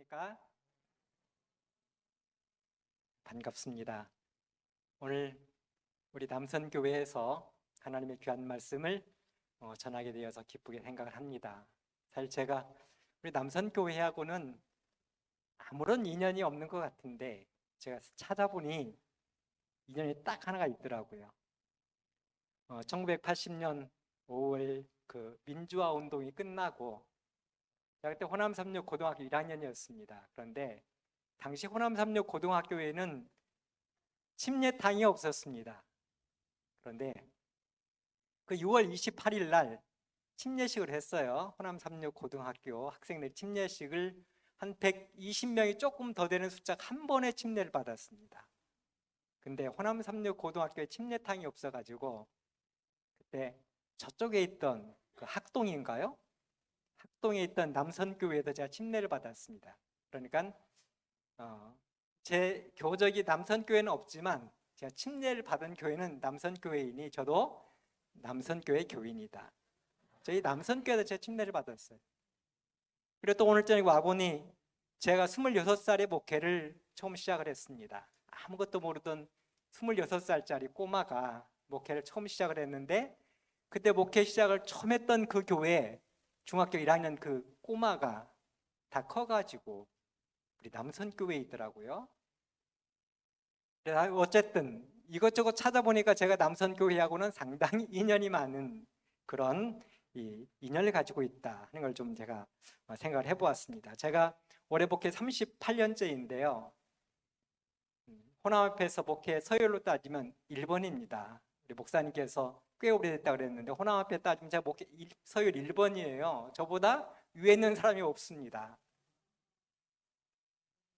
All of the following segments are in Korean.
안녕하십니까? 반갑습니다. 오늘 우리 남선교회에서 하나님의 귀한 말씀을 전하게 되어서 기쁘게 생각을 합니다. 사실 제가 우리 남선교회하고는 아무런 인연이 없는 것 같은데 제가 찾아보니 인연이 딱 하나가 있더라고요. 1980년 5월 그 민주화 운동이 끝나고 제가 그때 호남 삼육 고등학교 1학년이었습니다. 그런데 당시 호남 삼육 고등학교에는 침례탕이 없었습니다. 그런데 그 6월 28일 날 침례식을 했어요. 호남 삼육 고등학교 학생들 침례식을 한 120명이 조금 더 되는 숫자가 한 번에 침례를 받았습니다. 근데 호남 삼육 고등학교에 침례탕이 없어가지고 그때 저쪽에 있던 그 학동인가요? 학동에 있던 남선교회에서 제가 침례를 받았습니다. 그러니까 제 교적이 남선교회는 없지만 제가 침례를 받은 교회는 남선교회이니 저도 남선교회 교인이다. 저희 남선교회에서 제가 침례를 받았어요. 그리고 또 오늘 저녁 와보니 제가 26살의 목회를 처음 시작을 했습니다. 아무것도 모르던 26살짜리 꼬마가 목회를 처음 시작을 했는데 그때 목회 시작을 처음 했던 그 교회에 중학교 1학년 그 꼬마가 다 커가지고 우리 남선교회에 있더라고요. 어쨌든 이것저것 찾아보니까 제가 남선교회하고는 상당히 인연이 많은 그런 인연을 가지고 있다 하는 걸 좀 제가 생각을 해보았습니다. 제가 올해 목회 38년째인데요. 호남 앞에서 목회 서열로 따지면 1번입니다. 우리 목사님께서 꽤 오래됐다 그랬는데 호남 앞에 따지면 제가 목회 서열 1번이에요. 저보다 위에 있는 사람이 없습니다.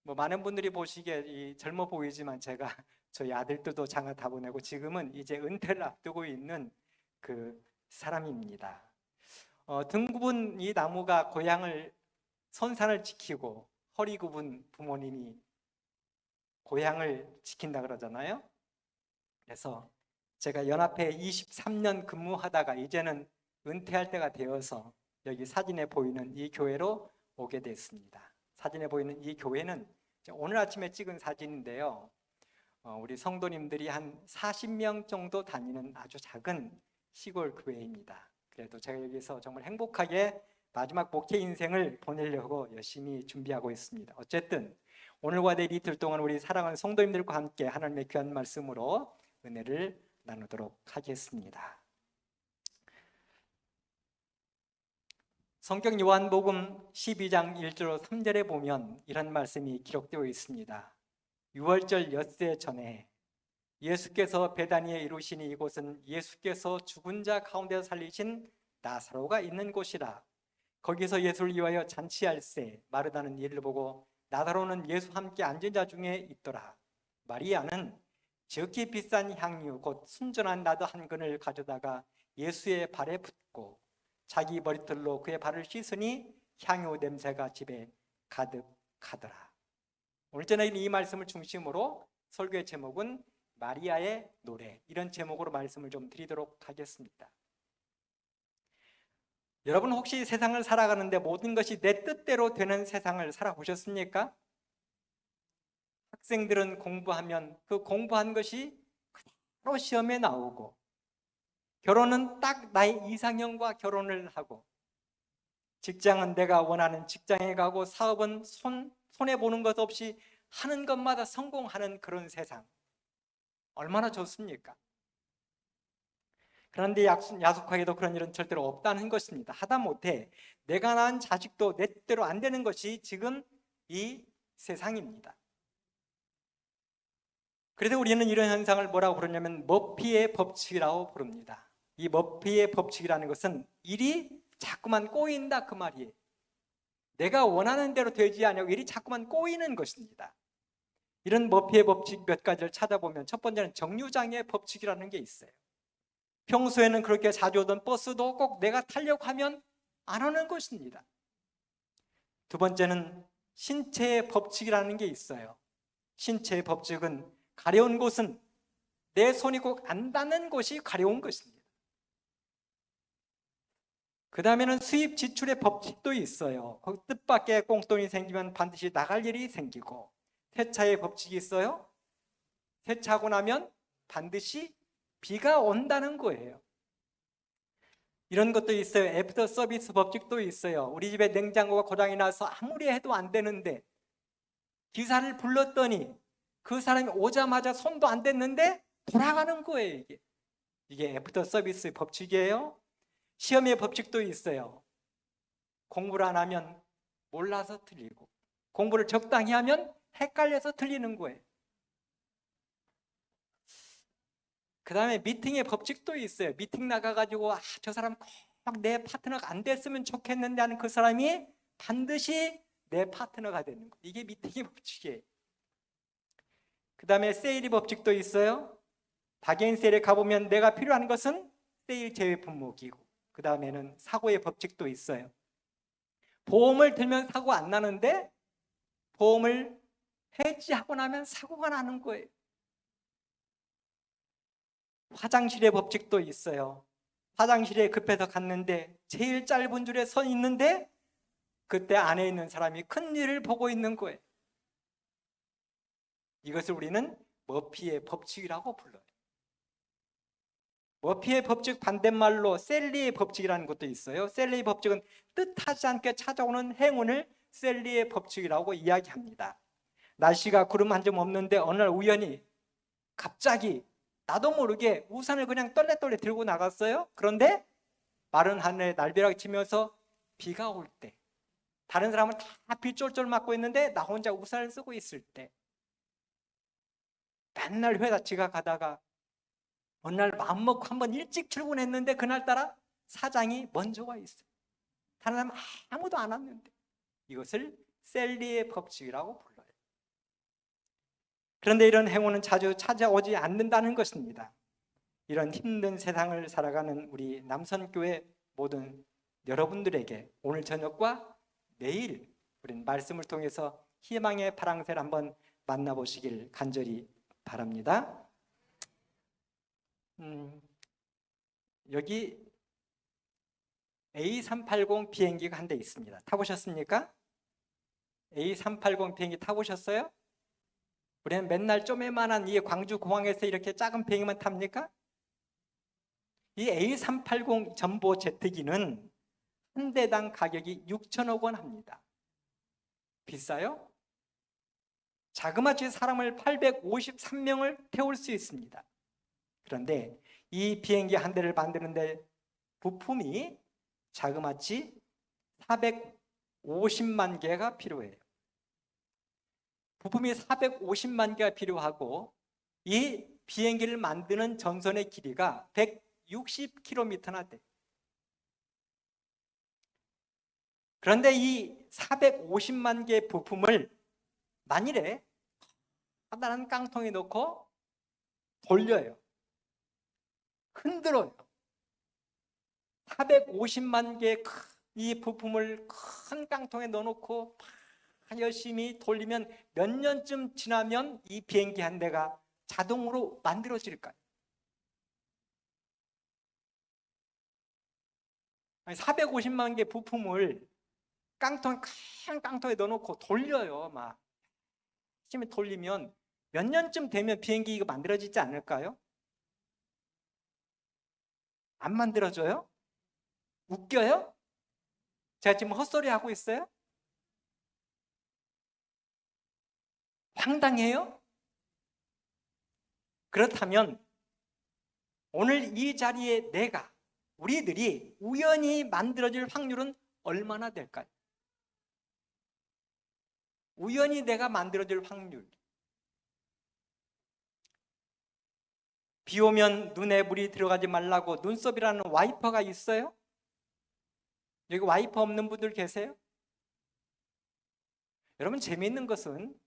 많은 분들이 보시기에 젊어 보이지만 제가 저희 아들들도 장가 다 보내고 지금은 이제 은퇴를 앞두고 있는 그 사람입니다. 등 굽은 이 나무가 고향을 선산을 지키고 허리 굽은 부모님이 고향을 지킨다 그러잖아요. 그래서 제가 연합회 23년 근무하다가 이제는 은퇴할 때가 되어서 여기 사진에 보이는 이 교회로 오게 됐습니다. 사진에 보이는 이 교회는 오늘 아침에 찍은 사진인데요. 우리 성도님들이 한 40명 정도 다니는 아주 작은 시골 교회입니다. 그래도 제가 여기서 정말 행복하게 마지막 목회 인생을 보내려고 열심히 준비하고 있습니다. 어쨌든 오늘과 내일 이틀 동안 우리 사랑하는 성도님들과 함께 하나님의 귀한 말씀으로 은혜를 나누도록 하겠습니다. 성경 요한복음 12장 1절 3절에 보면 이런 말씀이 기록되어 있습니다. 유월절 엿새 전에 예수께서 베다니에 이루시니 이곳은 예수께서 죽은 자 가운데서 살리신 나사로가 있는 곳이라. 거기서 예수를 위하여 잔치할세 마르다는 이를 보고 나사로는 예수 함께 앉은 자 중에 있더라. 마리아는 지극히 비싼 향유 곧 순전한 나드 한 근을 가져다가 예수의 발에 붓고 자기 머리털로 그의 발을 씻으니 향유 냄새가 집에 가득하더라. 오늘 저녁에 이 말씀을 중심으로 설교의 제목은 마리아의 노래, 이런 제목으로 말씀을 좀 드리도록 하겠습니다. 여러분 혹시 세상을 살아가는데 모든 것이 내 뜻대로 되는 세상을 살아보셨습니까? 학생들은 공부하면 그 공부한 것이 그대로 시험에 나오고, 결혼은 딱 나의 이상형과 결혼을 하고, 직장은 내가 원하는 직장에 가고, 사업은 손해보는 것 없이 하는 것마다 성공하는 그런 세상, 얼마나 좋습니까? 그런데 야속하게도 그런 일은 절대로 없다는 것입니다. 하다못해 내가 낳은 자식도 내 뜻대로 안 되는 것이 지금 이 세상입니다. 그래서 우리는 이런 현상을 뭐라고 부르냐면 머피의 법칙이라고 부릅니다. 이 머피의 법칙이라는 것은 일이 자꾸만 꼬인다 그 말이에요. 내가 원하는 대로 되지 않고 일이 자꾸만 꼬이는 것입니다. 이런 머피의 법칙 몇 가지를 찾아보면 첫 번째는 정류장의 법칙이라는 게 있어요. 평소에는 그렇게 자주 오던 버스도 꼭 내가 타려고 하면 안 오는 것입니다. 두 번째는 신체의 법칙이라는 게 있어요. 신체의 법칙은 가려운 곳은 내 손이 꼭 안 닿는 곳이 가려운 것입니다. 그 다음에는 수입 지출의 법칙도 있어요. 뜻밖의 꽁돈이 생기면 반드시 나갈 일이 생기고, 세차의 법칙이 있어요. 세차하고 나면 반드시 비가 온다는 거예요. 이런 것도 있어요. 애프터 서비스 법칙도 있어요. 우리 집에 냉장고가 고장이 나서 아무리 해도 안 되는데 기사를 불렀더니 그 사람이 오자마자 손도 안 댔는데 돌아가는 거예요. 이게 애프터 서비스 법칙이에요. 시험의 법칙도 있어요. 공부를 안 하면 몰라서 틀리고, 공부를 적당히 하면 헷갈려서 틀리는 거예요. 그 다음에 미팅의 법칙도 있어요. 미팅 나가가지고 저 사람 꼭 내 파트너가 안 됐으면 좋겠는데 하는 그 사람이 반드시 내 파트너가 되는 거예요. 이게 미팅의 법칙이에요. 그 다음에 세일의 법칙도 있어요. 박앤 세일에 가보면 내가 필요한 것은 세일 제외 품목이고, 그 다음에는 사고의 법칙도 있어요. 보험을 들면 사고 안 나는데 보험을 해지하고 나면 사고가 나는 거예요. 화장실의 법칙도 있어요. 화장실에 급해서 갔는데 제일 짧은 줄에 서 있는데 그때 안에 있는 사람이 큰일을 보고 있는 거예요. 이것을 우리는 머피의 법칙이라고 불러요. 머피의 법칙 반대말로 셀리의 법칙이라는 것도 있어요. 셀리의 법칙은 뜻하지 않게 찾아오는 행운을 셀리의 법칙이라고 이야기합니다. 날씨가 구름 한 점 없는데 어느 날 우연히 갑자기 나도 모르게 우산을 그냥 떨레떨레 들고 나갔어요. 그런데 마른 하늘에 날벼락이 치면서 비가 올 때, 다른 사람은 다 비 쫄쫄 맞고 있는데 나 혼자 우산을 쓰고 있을 때, 맨날 회사 지각하다가 어느 날 마음 먹고 한번 일찍 출근했는데 그날따라 사장이 먼저 와 있어요. 다른 사람 아무도 안 왔는데. 이것을 셀리의 법칙이라고 불러요. 그런데 이런 행운은 자주 찾아오지 않는다는 것입니다. 이런 힘든 세상을 살아가는 우리 남선교회 모든 여러분들에게 오늘 저녁과 내일 우리는 말씀을 통해서 희망의 파랑새를 한번 만나보시길 간절히 바랍니다. 여기 A380 비행기가 한 대 있습니다. 타보셨습니까? A380 비행기 타보셨어요? 우리는 맨날 쪼매만한 이 광주 공항에서 이렇게 작은 비행기만 탑니까? 이 A380 전보 제트기는 한 대당 가격이 6천억 원 합니다. 비싸요? 자그마치 사람을 853명을 태울 수 있습니다. 그런데 이 비행기 한 대를 만드는데 부품이 자그마치 450만 개가 필요해요. 부품이 450만 개가 필요하고 이 비행기를 만드는 전선의 길이가 160km나 돼요. 그런데 이 450만 개의 부품을 만일에 하나는 깡통에 넣고 돌려요. 흔들어요. 450만 개의 이 부품을 큰 깡통에 넣어놓고 열심히 돌리면 몇 년쯤 지나면 이 비행기 한 대가 자동으로 만들어질까요? 450만 개 부품을 큰 깡통에 넣어놓고 돌려요. 막 열심히 돌리면 몇 년쯤 되면 비행기 이거 만들어지지 않을까요? 안 만들어져요? 웃겨요? 제가 지금 헛소리 하고 있어요? 황당해요? 그렇다면 오늘 이 자리에 우리들이 우연히 만들어질 확률은 얼마나 될까요? 우연히 내가 만들어질 확률. 비 오면 눈에 물이 들어가지 말라고 눈썹이라는 와이퍼가 있어요? 여기 와이퍼 없는 분들 계세요? 여러분, 재미있는 것은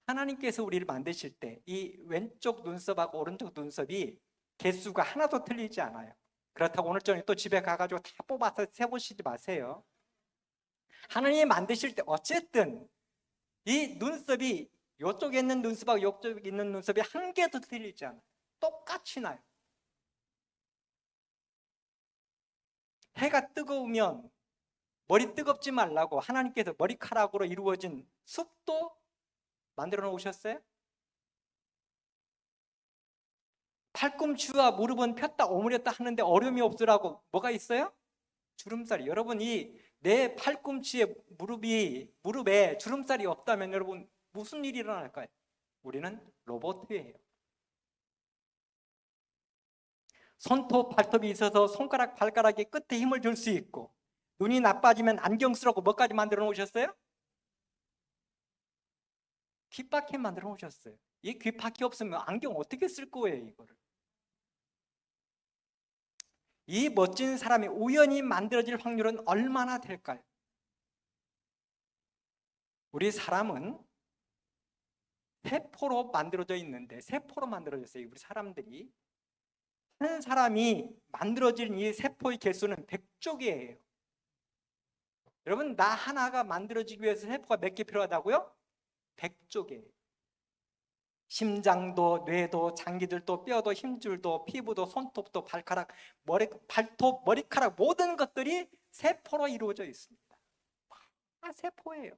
하나님께서 우리를 만드실 때 이 왼쪽 눈썹하고 오른쪽 눈썹이 개수가 하나도 틀리지 않아요. 그렇다고 오늘 저녁에 또 집에 가가지고 다 뽑아서 세보시지 마세요. 하나님이 만드실 때 어쨌든 이 눈썹이 이쪽에 있는 눈썹하고 이쪽에 있는 눈썹이 한 개도 틀리지 않아요. 똑같이 나요. 해가 뜨거우면 머리 뜨겁지 말라고 하나님께서 머리카락으로 이루어진 숲도 만들어 놓으셨어요? 팔꿈치와 무릎은 폈다 오므렸다 하는데 어려움이 없으라고 뭐가 있어요? 주름살이. 여러분, 이 내 팔꿈치에 무릎에 주름살이 없다면 여러분 무슨 일이 일어날까요? 우리는 로봇이에요. 손톱, 발톱이 있어서 손가락, 발가락에 끝에 힘을 줄 수 있고, 눈이 나빠지면 안경 쓰라고 뭐까지 만들어 놓으셨어요? 귓바퀴 만들어 놓으셨어요. 이 귓바퀴 없으면 안경 어떻게 쓸 거예요, 이거를? 이 멋진 사람이 우연히 만들어질 확률은 얼마나 될까요? 우리 사람은 세포로 만들어져 있는데, 세포로 만들어졌어요. 우리 사람들이. 한 사람이 만들어진 이 세포의 개수는 100쪽이에요. 여러분, 나 하나가 만들어지기 위해서 세포가 몇 개 필요하다고요? 100쪽이에요. 심장도, 뇌도, 장기들도, 뼈도, 힘줄도, 피부도, 손톱도, 발가락, 발톱, 머리카락 모든 것들이 세포로 이루어져 있습니다. 다 세포예요.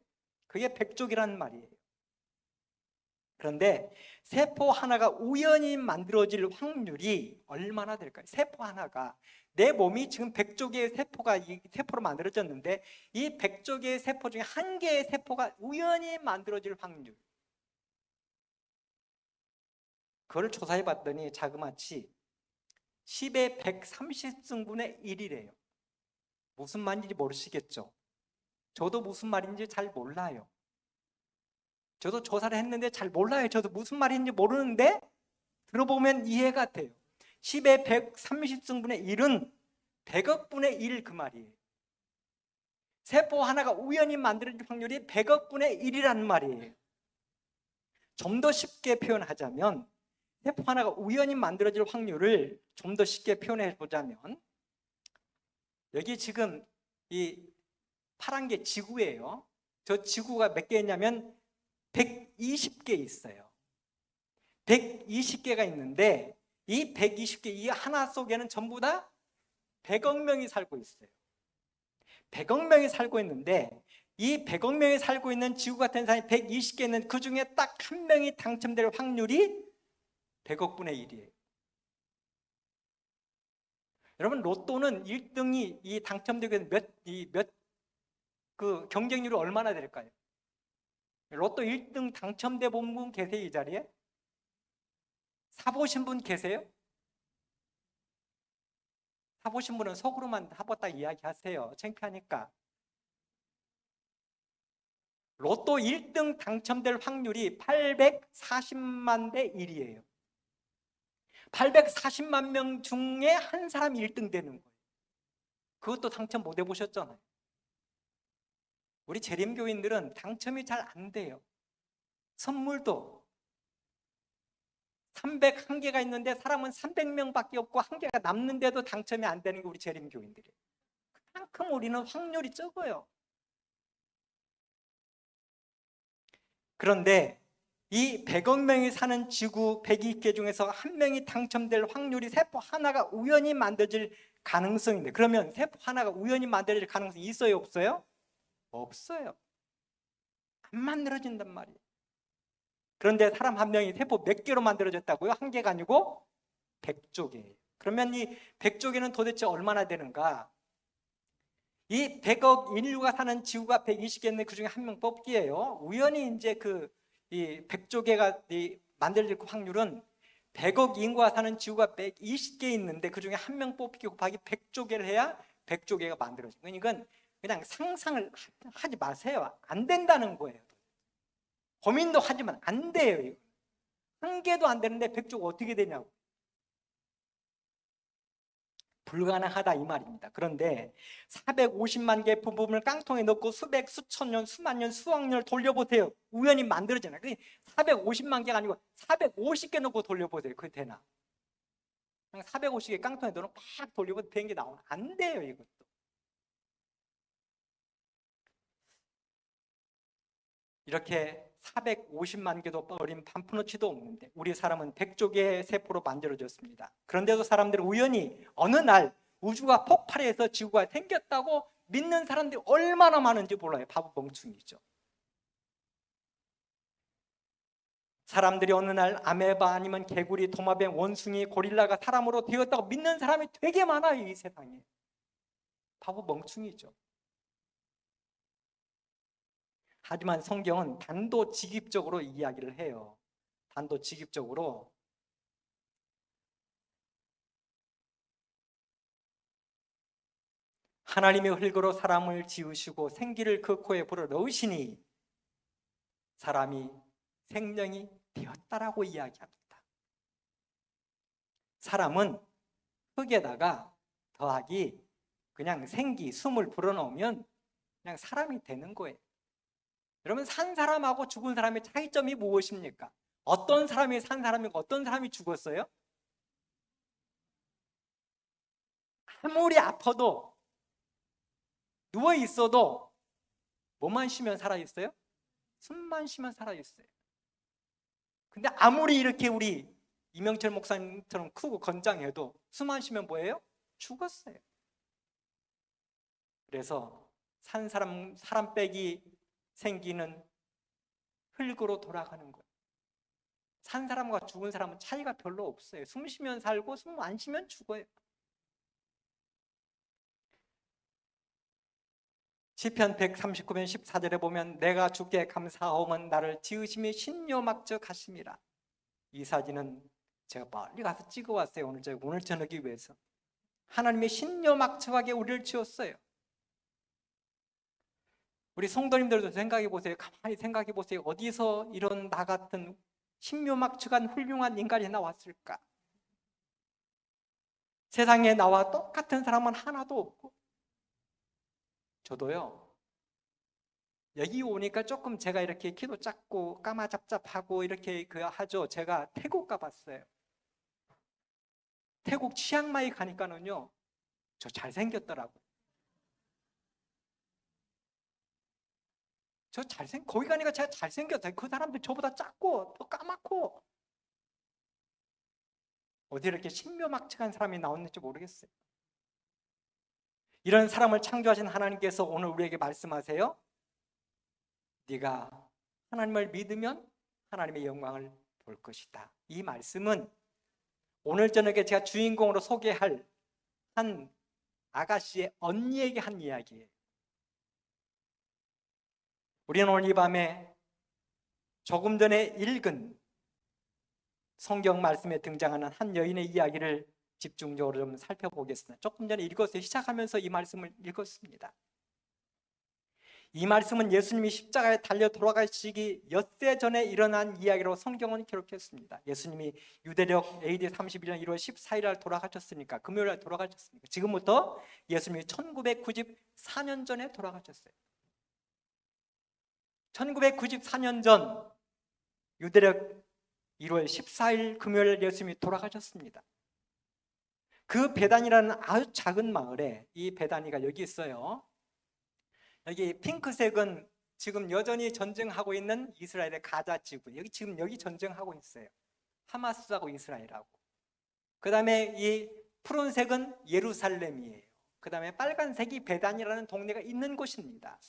그게 100쪽이라는 말이에요. 그런데 세포 하나가 우연히 만들어질 확률이 얼마나 될까요? 세포 하나가, 내 몸이 지금 100쪽의 세포가 이 세포로 만들어졌는데 이 100쪽의 세포 중에 한 개의 세포가 우연히 만들어질 확률, 그걸 조사해 봤더니 자그마치 10의 130승분의 1이래요. 무슨 말인지 모르시겠죠? 저도 무슨 말인지 잘 몰라요. 저도 조사를 했는데 잘 몰라요. 저도 무슨 말인지 모르는데 들어보면 이해가 돼요. 10의 130승분의 1은 100억 분의 1 그 말이에요. 세포 하나가 우연히 만들어질 확률이 100억 분의 1이라는 말이에요. 좀 더 쉽게 표현하자면, 세포 하나가 우연히 만들어질 확률을 좀 더 쉽게 표현해 보자면, 여기 지금 이 파란 게 지구예요. 저 지구가 몇 개 있냐면 120개 있어요. 120개가 있는데 이 120개, 이 하나 속에는 전부 다 100억 명이 살고 있어요. 100억 명이 살고 있는데 이 100억 명이 살고 있는 지구 같은 사람이 120개는 그 중에 딱 한 명이 당첨될 확률이 100억 분의 1이에요. 여러분, 로또는 1등이 이 당첨되게 그 경쟁률이 얼마나 될까요? 로또 1등 당첨돼 본 분 계세요, 이 자리에? 사보신 분 계세요? 사보신 분은 속으로만 사봤다 이야기하세요. 창피하니까. 로또 1등 당첨될 확률이 840만 대 1이에요. 840만 명 중에 한 사람이 1등 되는 거예요. 그것도 당첨 못 해보셨잖아요. 우리 재림교인들은 당첨이 잘 안 돼요. 선물도 301개가 있는데 사람은 300명밖에 없고 한 개가 남는데도 당첨이 안 되는 게 우리 재림교인들이에요. 그만큼 우리는 확률이 적어요. 그런데 이 100억 명이 사는 지구 120개 중에서 한 명이 당첨될 확률이 세포 하나가 우연히 만들어질 가능성인데, 그러면 세포 하나가 우연히 만들어질 가능성이 있어요, 없어요? 없어요. 안 만들어진단 말이에요. 그런데 사람 한 명이 세포 몇 개로 만들어졌다고요? 한 개가 아니고 100쪽이에요. 그러면 이 100쪽에는 도대체 얼마나 되는가? 이 100억 인류가 사는 지구가 120개인데 그 중에 한 명 뽑기예요. 우연히 이제 이 100조개가 만들어질 확률은 100억 인구가 사는 지구가 120개 있는데 그 중에 한 명 뽑기 곱하기 100조개를 해야 100조개가 만들어져요. 그러니까 그냥 상상을 하지 마세요. 안 된다는 거예요. 고민도 하지만 안 돼요. 이거. 한 개도 안 되는데 100조가 어떻게 되냐고. 불가능하다 이 말입니다. 그런데 450만 개의 부품을 깡통에 넣고 수백, 수천 년, 수만 년, 수억 년을 돌려보세요. 우연히 만들어지나? 450만 개가 아니고 450개 넣고 돌려보세요. 그게 되나? 450개 깡통에 넣어놓고 막 돌려보세요. 비행기 나오나? 안 돼요, 이것도. 이렇게 450만 개도 어린 반푼어치도 없는데 우리 사람은 100조개의 세포로 만들어졌습니다. 그런데도 사람들은 우연히 어느 날 우주가 폭발해서 지구가 생겼다고 믿는 사람들이 얼마나 많은지 몰라요. 바보 멍충이죠. 사람들이 어느 날 아메바 아니면 개구리, 도마뱀, 원숭이, 고릴라가 사람으로 되었다고 믿는 사람이 되게 많아요. 이 세상에. 바보 멍충이죠. 하지만 성경은 단도직입적으로 이야기를 해요. 단도직입적으로 하나님의 흙으로 사람을 지으시고 생기를 그 코에 불어넣으시니 사람이 생명이 되었다라고 이야기합니다. 사람은 흙에다가 더하기 그냥 생기, 숨을 불어넣으면 그냥 사람이 되는 거예요. 여러분, 산 사람하고 죽은 사람의 차이점이 무엇입니까? 어떤 사람이 산 사람이고 어떤 사람이 죽었어요? 아무리 아파도 누워 있어도 뭐만 쉬면 살아있어요? 숨만 쉬면 살아있어요. 근데 아무리 이렇게 우리 이명철 목사님처럼 크고 건장해도 숨 안 쉬면 뭐예요? 죽었어요. 그래서 산 사람 빼기 생기는 흙으로 돌아가는 거예요. 산 사람과 죽은 사람은 차이가 별로 없어요. 숨 쉬면 살고 숨 안 쉬면 죽어요. 시편 139편 14절에 보면 내가 주께 감사하오면 나를 지으심이 신요막적하심이라. 이 사진은 제가 멀리 가서 찍어왔어요. 오늘 저녁이 위해서. 하나님이 신요막적하게 우리를 지었어요. 우리 성도님들도 생각해 보세요. 가만히 생각해 보세요. 어디서 이런 나 같은 신묘막측한 훌륭한 인간이 나왔을까? 세상에 나와 똑같은 사람은 하나도 없고. 저도요, 여기 오니까 조금 제가 이렇게 키도 작고 까마잡잡하고 이렇게 하죠. 제가 태국 가봤어요. 태국 치앙마이 가니까는요, 저 잘생겼더라고요. 거기 가니까 제가 잘생겼어요. 그 사람들 저보다 작고 더 까맣고. 어디 이렇게 신묘막측한 사람이 나왔는지 모르겠어요. 이런 사람을 창조하신 하나님께서 오늘 우리에게 말씀하세요. 네가 하나님을 믿으면 하나님의 영광을 볼 것이다. 이 말씀은 오늘 저녁에 제가 주인공으로 소개할 한 아가씨의 언니에게 한 이야기예요. 우리는 오늘 이 밤에 조금 전에 읽은 성경 말씀에 등장하는 한 여인의 이야기를 집중적으로 좀 살펴보겠습니다. 조금 전에 읽었어요. 시작하면서 이 말씀을 읽었습니다. 이 말씀은 예수님이 십자가에 달려 돌아가시기 엿새 전에 일어난 이야기로 성경은 기록했습니다. 예수님이 유대력 AD 31년 1월 14일 날 돌아가셨으니까, 금요일 날 돌아가셨으니까 지금부터 예수님이 1994년 전에 돌아가셨어요. 1994년 전 유대력 1월 14일 금요일 예수님이 돌아가셨습니다. 그 베단이라는 아주 작은 마을에, 이 베단이가 여기 있어요. 여기 핑크색은 지금 여전히 전쟁하고 있는 이스라엘의 가자 지구. 여기 전쟁하고 있어요. 하마스하고 이스라엘하고. 그 다음에 이 푸른색은 예루살렘이에요. 그 다음에 빨간색이 베단이라는 동네가 있는 곳입니다.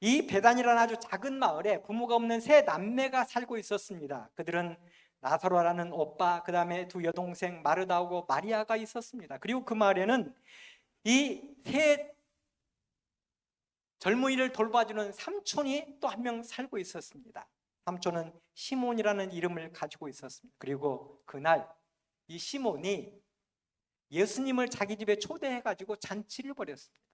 이 베단이라는 아주 작은 마을에 부모가 없는 세 남매가 살고 있었습니다. 그들은 나사로라는 오빠, 그 다음에 두 여동생 마르다하고 마리아가 있었습니다. 그리고 그 마을에는 이 세 젊은이를 돌봐주는 삼촌이 또 한 명 살고 있었습니다. 삼촌은 시몬이라는 이름을 가지고 있었습니다. 그리고 그날 이 시몬이 예수님을 자기 집에 초대해가지고 잔치를 벌였습니다.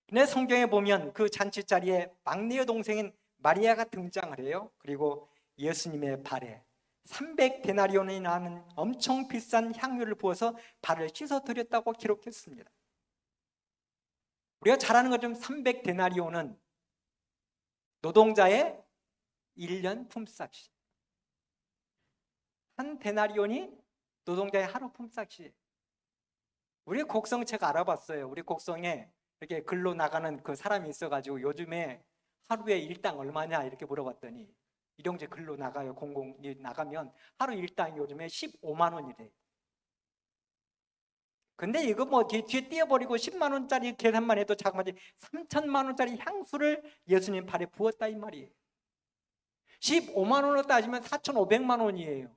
근데 성경에 보면 그 잔치 자리에 막내 여동생인 마리아가 등장을 해요. 그리고 예수님의 발에 300데나리온이 나는 엄청 비싼 향유를 부어서 발을 씻어드렸다고 기록했습니다. 우리가 잘 아는 것처럼 300데나리온은 노동자의 1년 품삯이, 한 데나리온이 노동자의 하루 품삯이. 우리 곡성 제가 알아봤어요. 우리 곡성에 이렇게 글로 나가는 그 사람이 있어가지고 요즘에 하루에 일당 얼마냐 이렇게 물어봤더니, 일용직 글로 나가요. 공공이 나가면 하루 일당이 요즘에 15만 원이래요. 근데 이거 뭐 뒤에 띄어버리고 10만 원짜리 계산만 해도 자그마치 3천만 원짜리 향수를 예수님 발에 부었다 이 말이에요. 15만 원으로 따지면 4,500만 원이에요.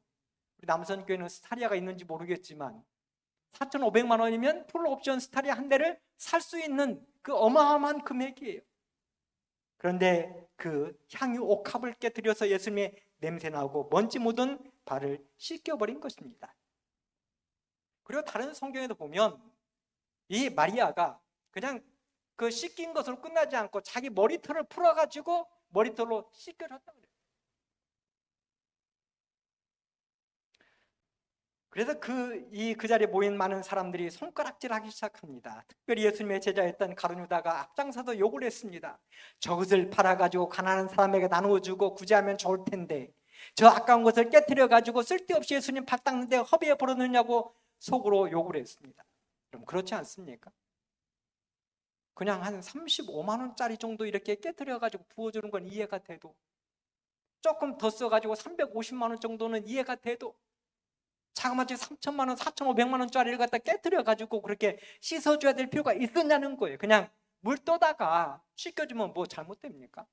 우리 남선교회는 스타리아가 있는지 모르겠지만 4,500만 원이면 풀옵션 스타리아 한 대를 살 수 있는 그 어마어마한 금액이에요. 그런데 그 향유 옥합을 깨뜨려서 예수님의 냄새나고 먼지 묻은 발을 씻겨버린 것입니다. 그리고 다른 성경에도 보면 이 마리아가 그냥 그 씻긴 것으로 끝나지 않고 자기 머리털을 풀어가지고 머리털로 씻겨줬다 그래요. 그래서 그 자리에 모인 많은 사람들이 손가락질하기 시작합니다. 특별히 예수님의 제자였던 가룟유다가 앞장서서 욕을 했습니다. 저것을 팔아가지고 가난한 사람에게 나누어주고 구제하면 좋을 텐데 저 아까운 것을 깨뜨려가지고 쓸데없이 예수님 발 닦는데 허비에 버렸느냐고 속으로 욕을 했습니다. 그럼 그렇지 않습니까? 그냥 한 35만 원짜리 정도 이렇게 깨뜨려가지고 부어주는 건 이해가 돼도, 조금 더 써가지고 350만 원 정도는 이해가 돼도, 자그마치 3천만 원, 4,500만 원짜리를 갖다 깨뜨려가지고 그렇게 씻어줘야 될 필요가 있었냐는 거예요. 그냥 물 떠다가 씻겨주면 뭐 잘못됩니까?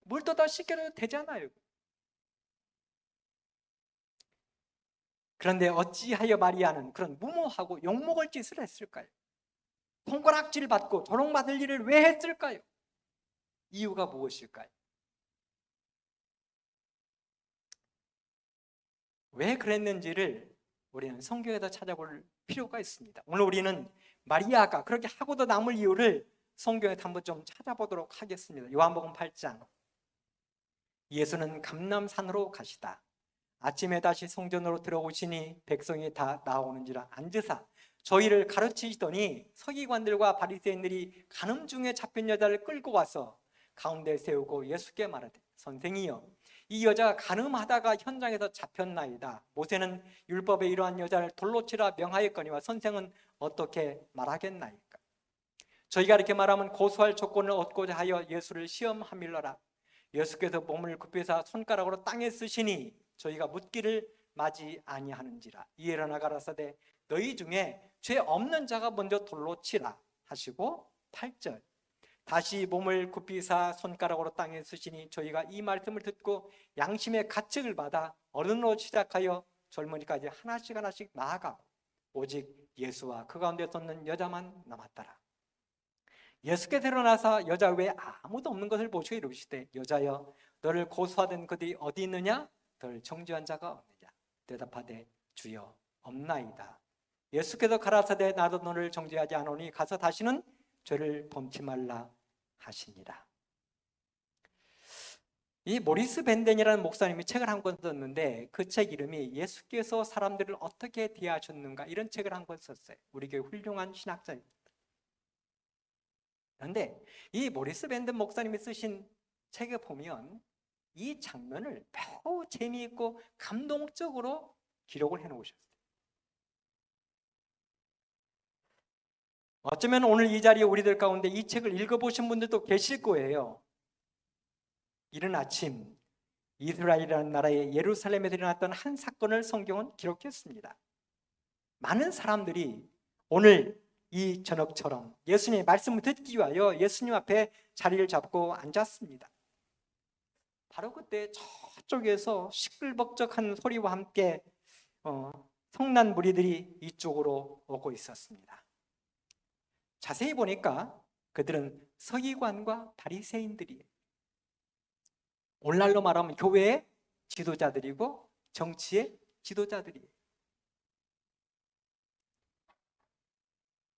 물 떠다 씻겨도 되잖아요. 그런데 어찌하여 마리아는 그런 무모하고 욕먹을 짓을 했을까요? 손가락질 받고 조롱받을 일을 왜 했을까요? 이유가 무엇일까요? 왜 그랬는지를 우리는 성경에서 찾아볼 필요가 있습니다. 오늘 우리는 마리아가 그렇게 하고도 남을 이유를 성경에서 한번 좀 찾아보도록 하겠습니다. 요한복음 8장. 예수는 감람산으로 가시다. 아침에 다시 성전으로 들어오시니 백성이 다 나오는지라 앉으사 저희를 가르치시더니 서기관들과 바리새인들이 간음 중에 잡힌 여자를 끌고 와서 가운데 세우고 예수께 말하되 선생이여 이 여자가 간음하다가 현장에서 잡혔나이다. 모세는 율법에 이러한 여자를 돌로 치라 명하였거니와 선생은 어떻게 말하겠나이까? 저희가 이렇게 말하면 고소할 조건을 얻고자 하여 예수를 시험하밀러라. 예수께서 몸을 굽혀서 손가락으로 땅에 쓰시니 저희가 묻기를 마지 아니하는지라. 이에 일어나 가라사대 너희 중에 죄 없는 자가 먼저 돌로 치라 하시고 8절 다시 몸을 굽히사 손가락으로 땅에 쓰시니 저희가 이 말씀을 듣고 양심의 가책을 받아 어른으로 시작하여 젊은이까지 하나씩 하나씩 나아가고 오직 예수와 그 가운데 섰는 여자만 남았더라. 예수께서 일어나사 여자 외에 아무도 없는 것을 보시고 이르시되 여자여 너를 고소하던 그들이 어디 있느냐? 덜 정죄한 자가 없느냐? 대답하되 주여 없나이다. 예수께서 가라사대 나도 너를 정죄하지 않으니 가서 다시는 죄를 범치 말라 하시니라. 이 모리스 벤덴이라는 목사님이 책을 한 권 썼는데 그 책 이름이 예수께서 사람들을 어떻게 대하셨는가 이런 책을 한 권 썼어요. 우리 교회 훌륭한 신학자입니다. 그런데 이 모리스 벤덴 목사님이 쓰신 책에 보면 이 장면을 매우 재미있고 감동적으로 기록을 해놓으셨어요. 어쩌면 오늘 이 자리에 우리들 가운데 이 책을 읽어보신 분들도 계실 거예요. 이른 아침 이스라엘이라는 나라의 예루살렘에서 일어났던 한 사건을 성경은 기록했습니다. 많은 사람들이 오늘 이 저녁처럼 예수님의 말씀을 듣기 위하여 예수님 앞에 자리를 잡고 앉았습니다. 바로 그때 저쪽에서 시끌벅적한 소리와 함께 성난 무리들이 이쪽으로 오고 있었습니다. 자세히 보니까 그들은 서기관과 바리새인들이에요. 오늘날로 말하면 교회의 지도자들이고 정치의 지도자들이에요.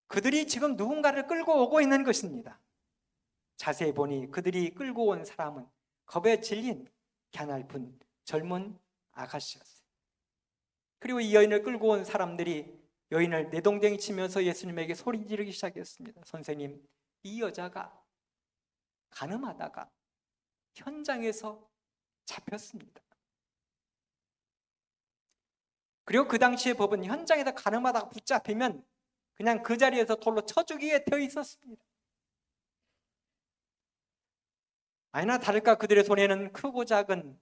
그들이 지금 누군가를 끌고 오고 있는 것입니다. 자세히 보니 그들이 끌고 온 사람은 겁에 질린 갸냘픈 젊은 아가씨였어요. 그리고 이 여인을 끌고 온 사람들이 여인을 내동댕이 치면서 예수님에게 소리 지르기 시작했습니다. 선생님, 이 여자가 간음하다가 현장에서 잡혔습니다. 그리고 그 당시의 법은 현장에서 간음하다가 붙잡히면 그냥 그 자리에서 돌로 쳐 죽이게 되어 있었습니다. 아니나 다를까 그들의 손에는 크고 작은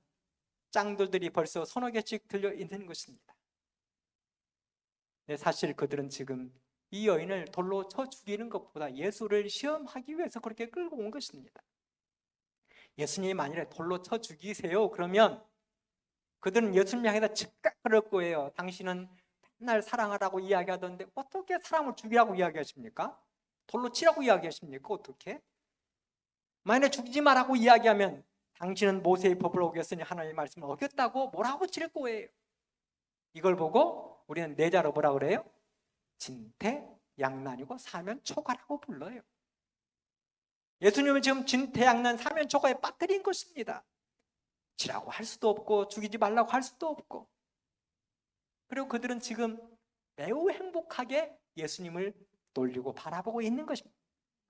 짱돌들이 벌써 서너 개씩 들려 있는 것입니다. 사실 그들은 지금 이 여인을 돌로 쳐 죽이는 것보다 예수를 시험하기 위해서 그렇게 끌고 온 것입니다. 예수님이 만일에 돌로 쳐 죽이세요 그러면 그들은 예수님 향해서 즉각 그럴 거예요. 당신은 맨날 사랑하라고 이야기하던데 어떻게 사람을 죽이라고 이야기하십니까? 돌로 치라고 이야기하십니까? 어떻게? 만약에 죽이지 말라고 이야기하면 당신은 모세의 법을 어겼으니 하나님의 말씀을 어겼다고 뭐라고 칠 거예요. 이걸 보고 우리는 내자로 뭐라 그래요? 진퇴양난이고 사면초가라고 불러요. 예수님은 지금 진퇴양난 사면초가에 빠뜨린 것입니다. 치라고 할 수도 없고 죽이지 말라고 할 수도 없고, 그리고 그들은 지금 매우 행복하게 예수님을 놀리고 바라보고 있는 것입니다.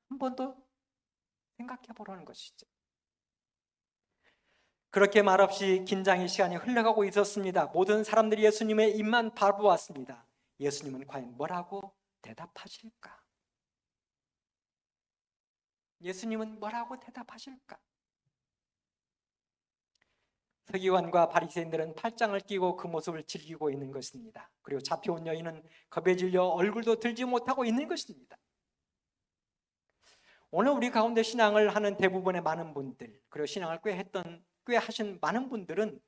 한 번 더 생각해 보라는 것이죠. 그렇게 말없이 긴장의 시간이 흘러가고 있었습니다. 모든 사람들이 예수님의 입만 바라보았습니다. 예수님은 과연 뭐라고 대답하실까? 예수님은 뭐라고 대답하실까? 서기관과 바리새인들은 팔짱을 끼고 그 모습을 즐기고 있는 것입니다. 그리고 잡혀온 여인은 겁에 질려 얼굴도 들지 못하고 있는 것입니다. 오늘 우리 가운데 신앙을 하는 대부분의 많은 분들, 그리고 신앙을 꽤 하신 많은 분들은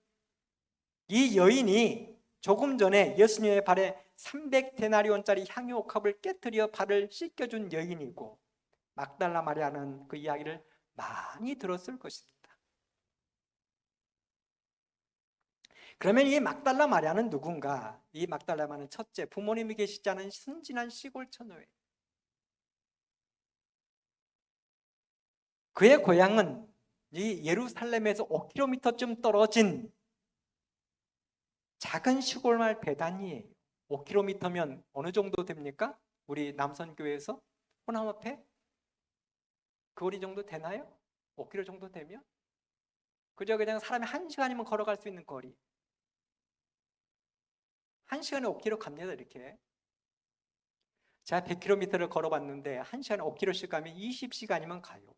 이 여인이 조금 전에 예수님의 발에 300데나리온짜리 향유옥합을 깨뜨려 발을 씻겨준 여인이고, 막달라 마리아는 그 이야기를 많이 들었을 것입니다. 그러면 이 막달라 마리아는 누군가? 이 막달라 마리아는 첫째, 부모님이 계시지 않은 순진한 시골 처녀예요. 그의 고향은 이 예루살렘에서 5km쯤 떨어진 작은 시골 마을 베다니예요. 5km면 어느 정도 됩니까? 우리 남선교회에서 호남 앞에 그 거리 정도 되나요? 5km 정도 되면? 그저 그냥 사람이 1시간이면 걸어갈 수 있는 거리. 1시간에 5km 갑니다, 이렇게. 제가 100km를 걸어봤는데 1시간에 5km씩 가면 20시간이면 가요.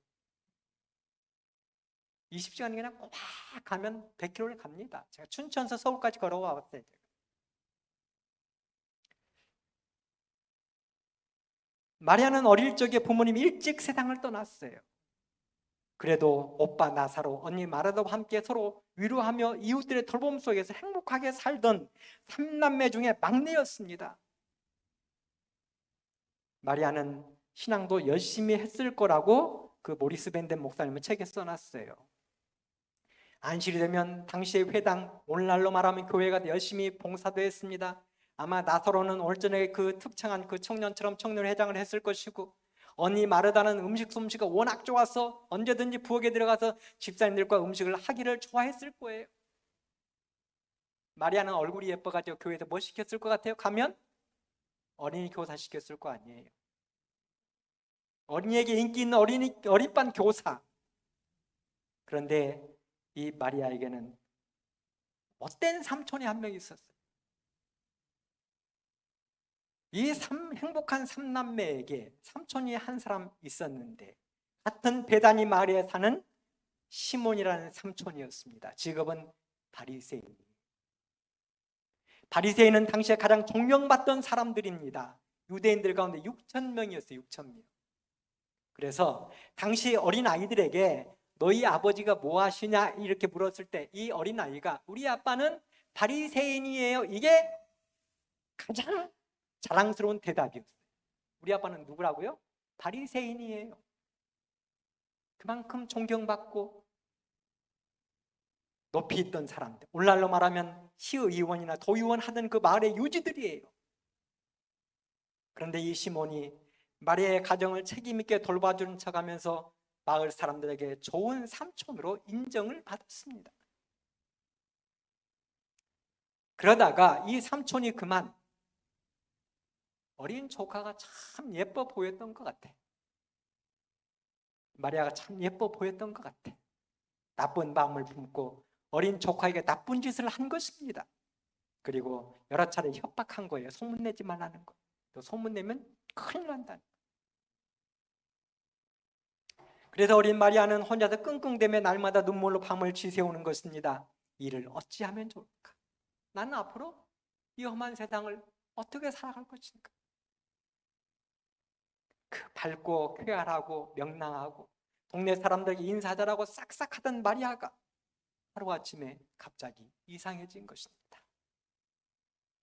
20시간이 그냥 꽉 가면 100km를 갑니다. 제가 춘천에서 서울까지 걸어와 봤어요. 마리아는 어릴 적에 부모님이 일찍 세상을 떠났어요. 그래도 오빠 나사로, 언니 마르다와 함께 서로 위로하며 이웃들의 돌봄 속에서 행복하게 살던 3남매 중에 막내였습니다. 마리아는 신앙도 열심히 했을 거라고 그 모리스 밴덴 목사님은 책에 써놨어요. 안식이 되면 당시의 회당, 오늘날로 말하면 교회가 열심히 봉사도 했습니다. 아마 나사로는 오늘 저녁에 그 특창한 그 청년처럼 청년회장을 했을 것이고, 언니 마르다는 음식 솜씨가 워낙 좋아서 언제든지 부엌에 들어가서 집사님들과 음식을 하기를 좋아했을 거예요. 마리아는 얼굴이 예뻐가지고 교회에서 뭐 시켰을 것 같아요? 가면 어린이 교사 시켰을 거 아니에요. 어린이에게 인기 있는 어린반 교사. 그런데 이 마리아에게는 못된 삼촌이 한 명 있었어요. 이 행복한 3남매에게 삼촌이 한 사람 있었는데, 같은 베다니 마을에 사는 시몬이라는 삼촌이었습니다. 직업은 바리새인. 바리새인은 당시에 가장 존경받던 사람들입니다. 유대인들 가운데 6,000명이었어요. 6,000명. 그래서 당시 어린 아이들에게 너희 아버지가 뭐 하시냐 이렇게 물었을 때 이 어린 아이가 우리 아빠는 바리새인이에요. 이게 가장 자랑스러운 대답이었어요. 우리 아빠는 누구라고요? 바리새인이에요. 그만큼 존경받고 높이 있던 사람들, 오늘날로 말하면 시의원이나 도의원 하던 그 마을의 유지들이에요. 그런데 이 시몬이 마리아의 가정을 책임 있게 돌봐주는 척하면서 마을 사람들에게 좋은 삼촌으로 인정을 받았습니다. 그러다가 이 삼촌이 그만 어린 조카가 참 예뻐 보였던 것 같아. 마리아가 참 예뻐 보였던 것 같아. 나쁜 마음을 품고 어린 조카에게 나쁜 짓을 한 것입니다. 그리고 여러 차례 협박한 거예요. 소문내지 말라는 거. 또 소문내면 큰일 난다는 거. 그래서 어린 마리아는 혼자서 끙끙대며 날마다 눈물로 밤을 지새우는 것입니다. 이를 어찌하면 좋을까? 나는 앞으로 이 험한 세상을 어떻게 살아갈 것인가? 그 밝고 쾌활하고 명랑하고 동네 사람들에게 인사 잘하고 싹싹하던 마리아가 하루아침에 갑자기 이상해진 것입니다.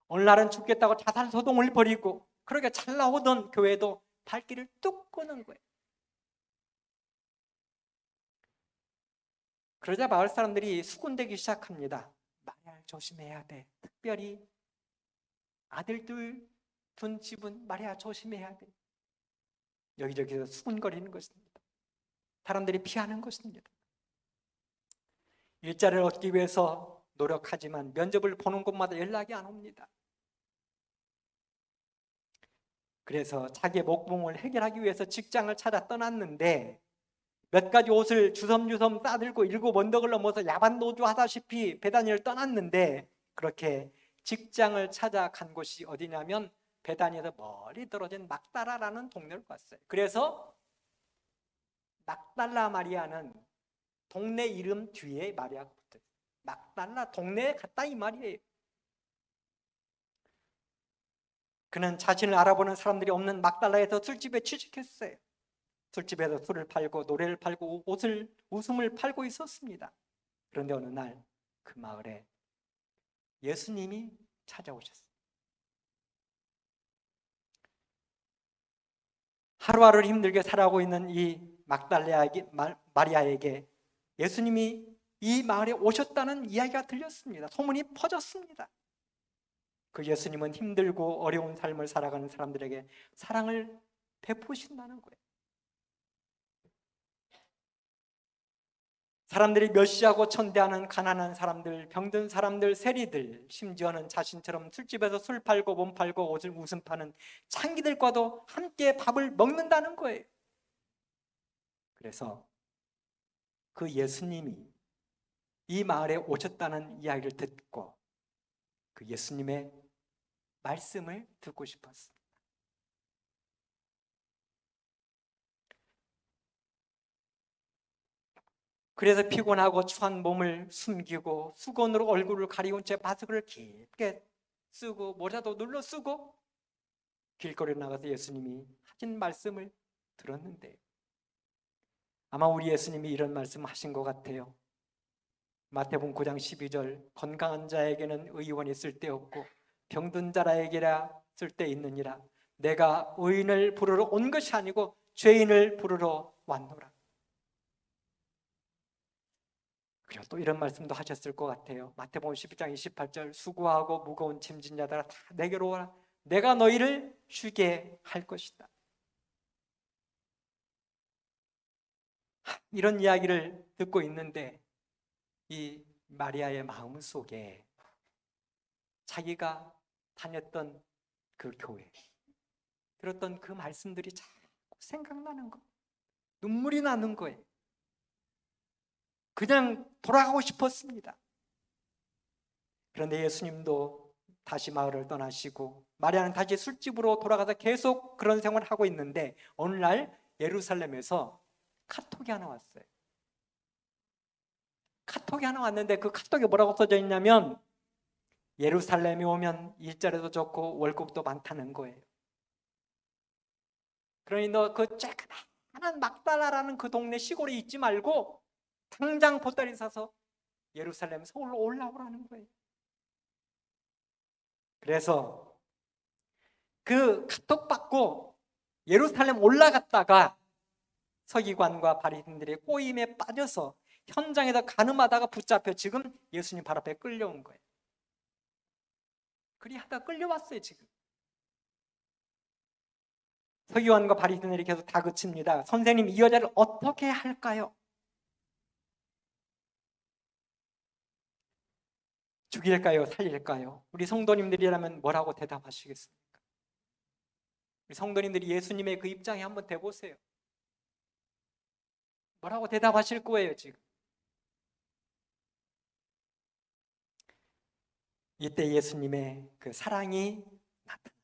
오늘날은 죽겠다고 자살 소동을 벌이고 그렇게 잘 나오던 교회도 발길을 뚝 끄는 거예요. 그러자 마을 사람들이 수군대기 시작합니다. 마리아를 조심해야 돼. 특별히 아들들 둔 집은 마리아 조심해야 돼. 여기저기서 수군거리는 것입니다. 사람들이 피하는 것입니다. 일자리를 얻기 위해서 노력하지만 면접을 보는 곳마다 연락이 안 옵니다. 그래서 자기의 목공을 해결하기 위해서 직장을 찾아 떠났는데 몇 가지 옷을 주섬주섬 싸들고 일곱 언덕을 넘어서 야반 노조하다시피 베다니를 떠났는데 그렇게 직장을 찾아간 곳이 어디냐면 베다니에서 멀리 떨어진 막달라라는 동네를 갔어요. 그래서 막달라 마리아는 동네 이름 뒤에 마리아가 붙어요. 막달라 동네에 갔다 이 말이에요. 그는 자신을 알아보는 사람들이 없는 막달라에서 술집에 취직했어요. 술집에서 술을 팔고 노래를 팔고 웃음을 팔고 있었습니다. 그런데 어느 날 그 마을에 예수님이 찾아오셨어요. 하루하루를 힘들게 살아가고 있는 이 마리아에게 예수님이 이 마을에 오셨다는 이야기가 들렸습니다. 소문이 퍼졌습니다. 그 예수님은 힘들고 어려운 삶을 살아가는 사람들에게 사랑을 베푸신다는 거예요. 사람들이 멸시하고 천대하는 가난한 사람들, 병든 사람들, 세리들, 심지어는 자신처럼 술집에서 술 팔고 몸 팔고 웃음 파는 창기들과도 함께 밥을 먹는다는 거예요. 그래서 그 예수님이 이 마을에 오셨다는 이야기를 듣고 그 예수님의 말씀을 듣고 싶었습니다. 그래서 피곤하고 추한 몸을 숨기고 수건으로 얼굴을 가리운 채 마스크를 깊게 쓰고 모자도 눌러 쓰고 길거리에 나가서 예수님이 하신 말씀을 들었는데 아마 우리 예수님이 이런 말씀 하신 것 같아요. 마태복음 9장 12절 건강한 자에게는 의원이 쓸데없고 병든 자에게라 쓸데있느니라. 내가 의인을 부르러 온 것이 아니고 죄인을 부르러 왔노라. 그리고 또 이런 말씀도 하셨을 것 같아요. 마태복음 12장 28절 수고하고 무거운 짐진 자들아 다 내게로 오라. 내가 너희를 쉬게 할 것이다. 이런 이야기를 듣고 있는데 이 마리아의 마음 속에 자기가 다녔던 그 교회, 들었던 그 말씀들이 자꾸 생각나는 거, 눈물이 나는 거예요. 그냥 돌아가고 싶었습니다. 그런데 예수님도 다시 마을을 떠나시고 마리아는 다시 술집으로 돌아가서 계속 그런 생활을 하고 있는데 어느 날 예루살렘에서 카톡이 하나 왔어요. 카톡이 하나 왔는데 그 카톡에 뭐라고 써져 있냐면 예루살렘에 오면 일자리도 좋고 월급도 많다는 거예요. 그러니 너 그 쬐끄만한 막달라라는 그 동네 시골에 있지 말고 당장 보따리 사서 예루살렘 서울로 올라오라는 거예요. 그래서 그 카톡 받고 예루살렘 올라갔다가 서기관과 바리새인들의 꼬임에 빠져서 현장에다 가늠하다가 붙잡혀 지금 예수님 발 앞에 끌려온 거예요. 그리 하다 끌려왔어요. 지금 서기관과 바리새인들이 계속 다그칩니다. 선생님, 이 여자를 어떻게 할까요? 죽일까요? 살릴까요? 우리 성도님들이라면 뭐라고 대답하시겠습니까? 우리 성도님들이 예수님의 그 입장에 한번 대보세요. 뭐라고 대답하실 거예요, 지금? 이때 예수님의 그 사랑이 나타나요.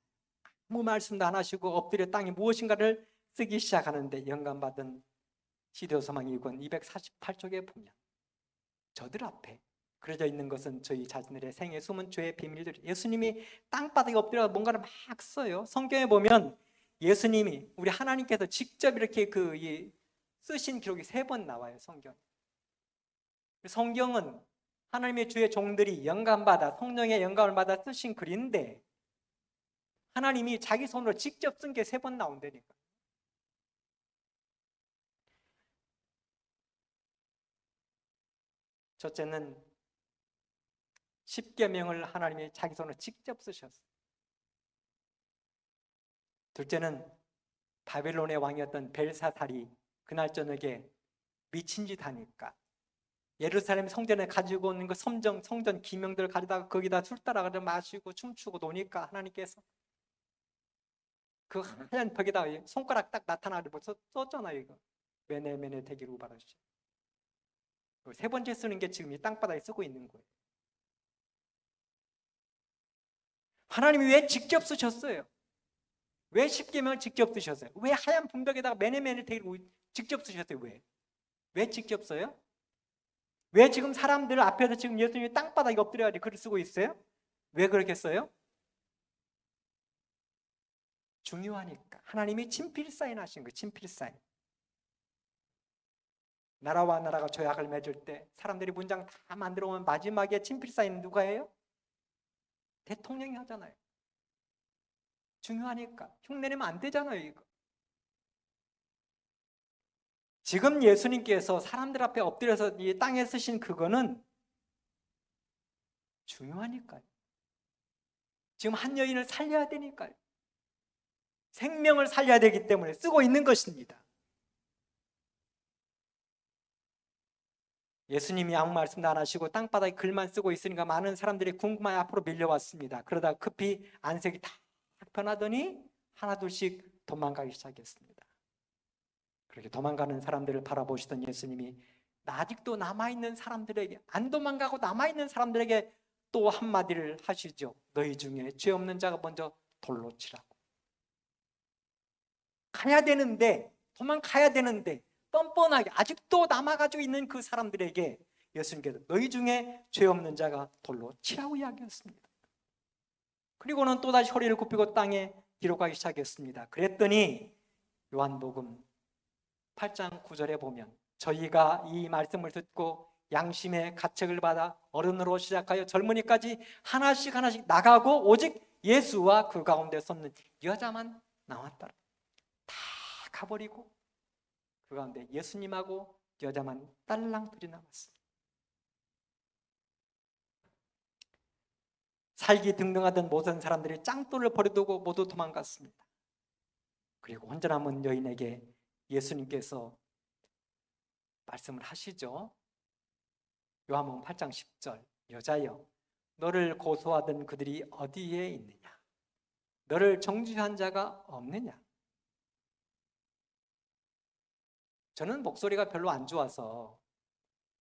아무 말씀도 안 하시고 엎드려 땅에 무엇인가를 쓰기 시작하는데 영감받은 시대소망 2권 248쪽에 보면 저들 앞에 그려져 있는 것은 저희 자신들의 생애 숨은 죄의 비밀들. 예수님이 땅바닥에 엎드려 뭔가를 막 써요. 성경에 보면 예수님이, 우리 하나님께서 직접 이렇게 쓰신 기록이 3번 나와요. 성경은 하나님의 주의 종들이 영감받아, 성령의 영감을 받아 쓰신 글인데 하나님이 자기 손으로 직접 쓴 게 3번 나온다니까. 첫째는 십계명을 하나님이 자기 손으로 직접 쓰셨어요. 둘째는 바벨론의 왕이었던 벨사살이 그날 저녁에 미친 짓 하니까 예루살렘 성전에 가지고 오는 그 성전 기명들을 가져다가 거기다 술 따라가지고 마시고 춤추고 노니까 하나님께서 그 하얀 벽에다 손가락 딱 나타나고 썼잖아요. 이거 메네 대기로 바라시. 3번째 쓰는 게 지금 이 땅바닥에 쓰고 있는 거예요. 하나님이 왜 직접 쓰셨어요? 왜 십계명을 직접 쓰셨어요? 왜 하얀 분벽에다가 메네 대기로 직접 쓰셨어요? 왜 직접 써요? 왜 지금 사람들 앞에서 지금 예수님이 땅바닥에 엎드려가지고 글을 쓰고 있어요? 왜 그렇게 써요? 중요하니까. 하나님이 친필 사인하신 거예요. 친필 사인. 나라와 나라가 조약을 맺을 때 사람들이 문장 다 만들어 오면 마지막에 친필 사인 누가 해요? 대통령이 하잖아요. 중요하니까. 흉내내면 안 되잖아요. 이거. 지금 예수님께서 사람들 앞에 엎드려서 이 땅에 쓰신 그거는 중요하니까요. 지금 한 여인을 살려야 되니까요. 생명을 살려야 되기 때문에 쓰고 있는 것입니다. 예수님이 아무 말씀도 안 하시고 땅바닥에 글만 쓰고 있으니까 많은 사람들이 궁금하게 앞으로 밀려왔습니다. 그러다 급히 안색이 다 변하더니 하나둘씩 도망가기 시작했습니다. 그렇게 도망가는 사람들을 바라보시던 예수님이 아직도 남아있는 사람들에게, 안 도망가고 남아있는 사람들에게 또 한마디를 하시죠. 너희 중에 죄 없는 자가 먼저 돌로 치라고. 가야 되는데, 도망가야 되는데 뻔뻔하게 아직도 남아가지고 있는 그 사람들에게 예수님께서 너희 중에 죄 없는 자가 돌로 치라고 이야기했습니다. 그리고는 또다시 허리를 굽히고 땅에 기록하기 시작했습니다. 그랬더니 요한복음 8장 9절에 보면 저희가 이 말씀을 듣고 양심의 가책을 받아 어른으로 시작하여 젊은이까지 하나씩 나가고 오직 예수와 그 가운데 섰는 여자만 나왔더라. 다 가버리고 그 가운데 예수님하고 여자만 딸랑 둘이 남았어요. 살기 등등하던 모든 사람들이 짱돌을 버려두고 모두 도망갔습니다. 그리고 혼자 남은 여인에게 예수님께서 말씀을 하시죠. 요한복음 8장 10절 여자여 너를 고소하던 그들이 어디에 있느냐? 너를 정죄한 자가 없느냐? 저는 목소리가 별로 안 좋아서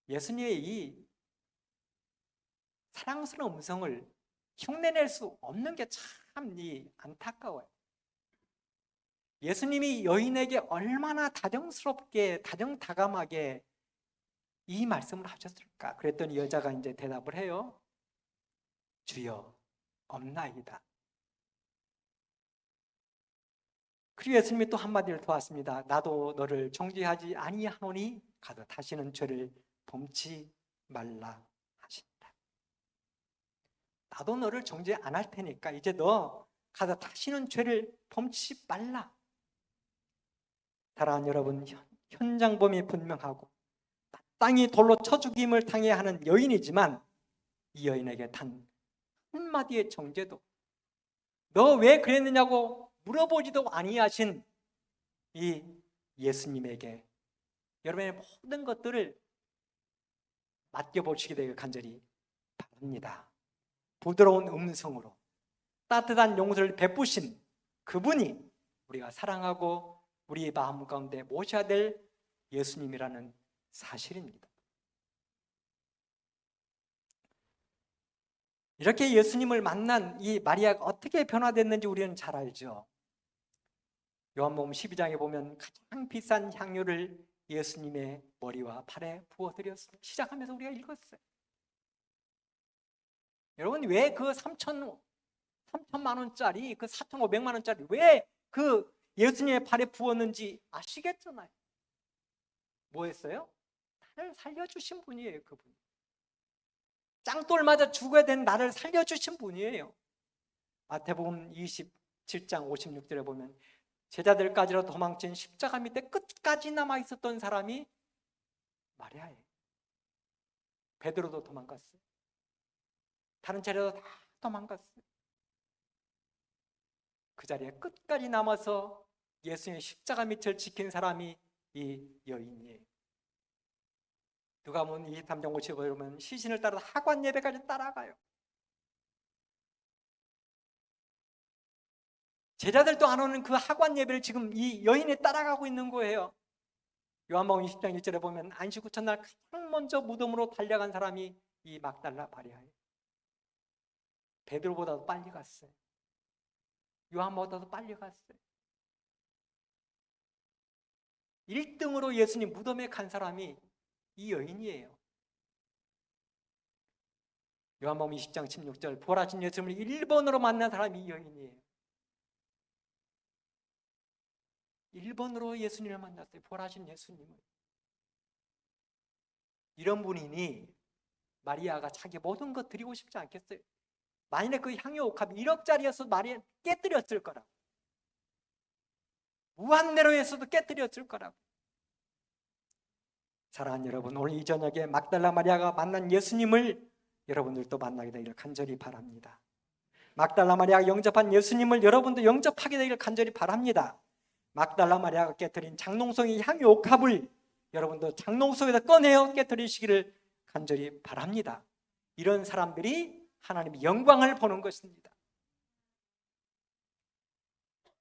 예수님의 이 사랑스러운 음성을 흉내낼 수 없는 게 참 안타까워요. 예수님이 여인에게 얼마나 다정스럽게 다정다감하게 이 말씀을 하셨을까? 그랬더니 여자가 이제 대답을 해요. 주여 없나이다. 그리고 예수님이 또 한마디를 더 하십니다. 나도 너를 정죄하지 아니하노니 가서 다시는 죄를 범치 말라 하신다. 나도 너를 정죄 안 할 테니까 이제 너 가서 다시는 죄를 범치 말라. 사랑하는 여러분, 현장범이 분명하고 마땅히 돌로 쳐 죽임을 당해야 하는 여인이지만 이 여인에게 단 한마디의 정죄도 너 왜 그랬느냐고 물어보지도 아니하신 이 예수님에게 여러분의 모든 것들을 맡겨보시게 되길 간절히 바랍니다. 부드러운 음성으로 따뜻한 용서를 베푸신 그분이 우리가 사랑하고 우리 마음 가운데 모셔야 될 예수님이라는 사실입니다. 이렇게 예수님을 만난 이 마리아가 어떻게 변화됐는지 우리는 잘 알죠. 요한복음 12장에 보면 가장 비싼 향유를 예수님의 머리와 팔에 부어드렸습니다. 시작하면서 우리가 읽었어요. 여러분, 왜 그 3천만 원짜리, 그 4,500만 원짜리 왜 그 예수님의 발에 부었는지 아시겠잖아요. 뭐 했어요? 나를 살려주신 분이에요. 그분. 짱돌 맞아 죽어야 되는 나를 살려주신 분이에요. 마태복음 27장 56절에 보면 제자들까지로 도망친 십자가 밑에 끝까지 남아 있었던 사람이 마리아예요. 베드로도 도망갔어요. 다른 제자도 다 도망갔어요. 그 자리에 끝까지 남아서 예수님의 십자가 밑을 지킨 사람이 이 여인이에요. 누가복음 23장 50절에 보면 시신을 따라 하관 예배까지 따라가요. 제자들도 안 오는 그 하관 예배를 지금 이 여인이 따라가고 있는 거예요. 요한복음 20장 1절에 보면 안식 후 첫날 가장 먼저 무덤으로 달려간 사람이 이 막달라 마리아예요. 베드로보다도 빨리 갔어요. 요한보다도 빨리 갔어요. 1등으로 예수님 무덤에 간 사람이 이 여인이에요. 요한복음 20장 16절 부활하신 예수님을 1번으로 만난 사람이 이 여인이에요. 1번으로 예수님을 만났어요. 부활하신 예수님을. 이런 분이니 마리아가 자기 모든 것 드리고 싶지 않겠어요? 만일에 그 향유 옥합이 1억짜리였어도 마리아 깨뜨렸을 거라고. 무한대로에서도 깨뜨렸을 거라고. 사랑하는 여러분, 오늘 이 저녁에 막달라 마리아가 만난 예수님을 여러분들도 만나게 되기를 간절히 바랍니다. 막달라 마리아가 영접한 예수님을 여러분도 영접하게 되기를 간절히 바랍니다. 막달라 마리아가 깨뜨린 장롱송이 향유 옥합을 여러분도 장롱송에다 꺼내어 깨뜨리시기를 간절히 바랍니다. 이런 사람들이 하나님의 영광을 보는 것입니다.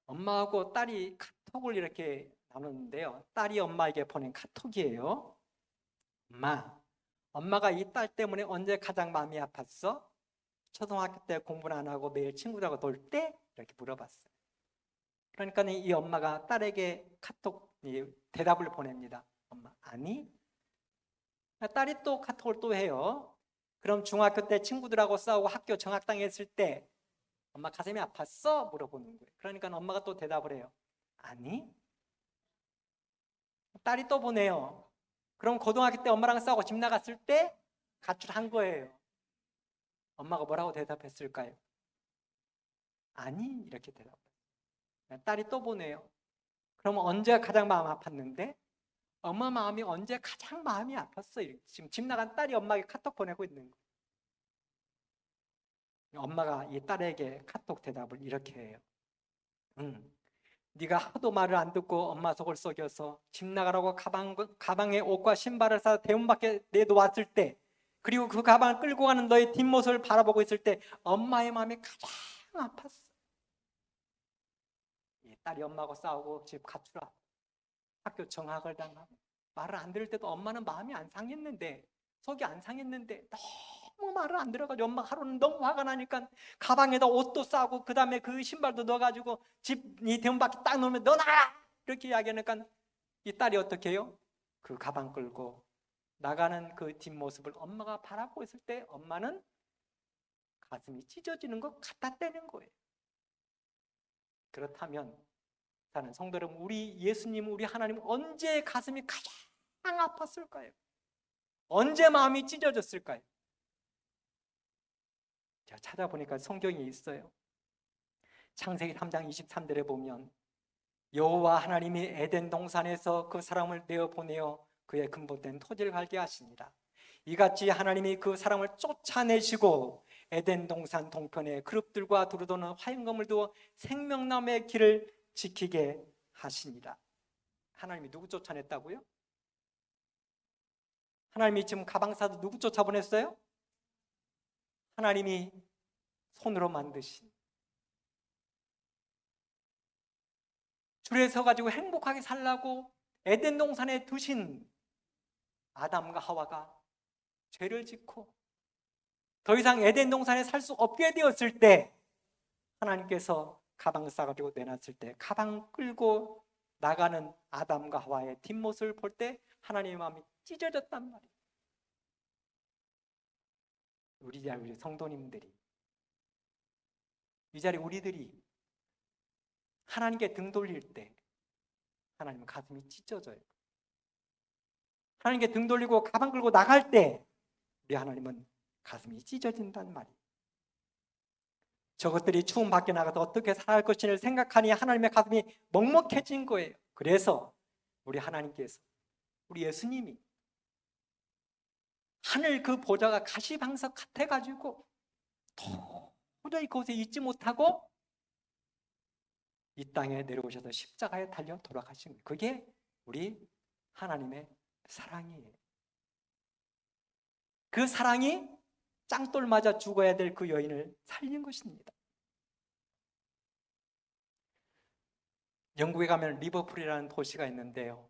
엄마하고 딸이 카톡을 이렇게 나누는데요. 딸이 엄마에게 보낸 카톡이에요. 엄마가 이 딸 때문에 언제 가장 마음이 아팠어? 초등학교 때 공부를 안 하고 매일 친구들하고 놀 때? 이렇게 물어봤어요. 그러니까 이 엄마가 딸에게 카톡 대답을 보냅니다. 엄마, 아니? 딸이 또 카톡을 또 해요. 그럼 중학교 때 친구들하고 싸우고 학교 정학당했을 때 엄마 가슴이 아팠어? 물어보는 거예요. 그러니까 엄마가 또 대답을 해요. 아니? 딸이 또 보내요. 그럼 고등학교 때 엄마랑 싸우고 집 나갔을 때 가출한 거예요. 엄마가 뭐라고 대답했을까요? 아니, 이렇게 대답해요. 딸이 또 보내요. 그럼 언제 가장 마음 아팠는데? 엄마 마음이 언제 가장 마음이 아팠어? 지금 집 나간 딸이 엄마에게 카톡 보내고 있는 거예요. 엄마가 이 딸에게 카톡 대답을 이렇게 해요. 네가 하도 말을 안 듣고 엄마 속을 속여서 집 나가라고 가방에 옷과 신발을 싸서 대문 밖에 내놓았을 때, 그리고 그 가방을 끌고 가는 너의 뒷모습을 바라보고 있을 때 엄마의 마음이 가장 아팠어. 딸이 엄마하고 싸우고 집 가출하고 학교 정학을 당하고 말을 안 들을 때도 엄마는 마음이 안 상했는데, 속이 안 상했는데 너무 말을 안 들어가지고 엄마가 하루는 너무 화가 나니까 가방에다 옷도 싸고 그 다음에 그 신발도 넣어가지고 집 이 대문 밖에 딱 놓으면 너 나가! 이렇게 이야기하니까 이 딸이 어떻게 해요? 그 가방 끌고 나가는 그 뒷모습을 엄마가 바라보고 있을 때 엄마는 가슴이 찢어지는 것 같았다는 거예요. 그렇다면 사는 성도 여러분, 우리 예수님, 우리 하나님 언제 가슴이 가장 아팠을까요? 언제 마음이 찢어졌을까요? 제가 찾아보니까 성경이 있어요. 창세기 3장 23절에 보면 여호와 하나님이 에덴 동산에서 그 사람을 내어보내어 그의 근본된 토지를 갈게 하십니다. 이같이 하나님이 그 사람을 쫓아내시고 에덴 동산 동편에 그룹들과 두루도는 화영검을 두어 생명나무의 길을 지키게 하십니다. 하나님이 누구 쫓아냈다고요? 하나님이 지금 가방사도 누구 쫓아보냈어요? 하나님이 손으로 만드신, 줄에 서가지고 행복하게 살라고 에덴 동산에 두신 아담과 하와가 죄를 짓고 더 이상 에덴 동산에 살 수 없게 되었을 때 하나님께서 가방 싸가지고 내놨을 때 가방 끌고 나가는 아담과 하와의 뒷모습을 볼 때 하나님의 마음이 찢어졌단 말이에요. 우리 성도님들이, 이 자리 우리들이 하나님께 등 돌릴 때 하나님은 가슴이 찢어져요. 하나님께 등 돌리고 가방 끌고 나갈 때 우리 하나님은 가슴이 찢어진단 말이에요. 저것들이 추운 밖에 나가서 어떻게 살아갈 것인지를 생각하니 하나님의 가슴이 먹먹해진 거예요. 그래서 우리 하나님께서, 우리 예수님이 하늘 그 보좌가 가시방석 같아가지고 도저히 그곳에 있지 못하고 이 땅에 내려오셔서 십자가에 달려 돌아가신 거예요. 그게 우리 하나님의 사랑이에요. 그 사랑이 짱돌 맞아 죽어야 될 그 여인을 살린 것입니다. 영국에 가면 리버풀이라는 도시가 있는데요,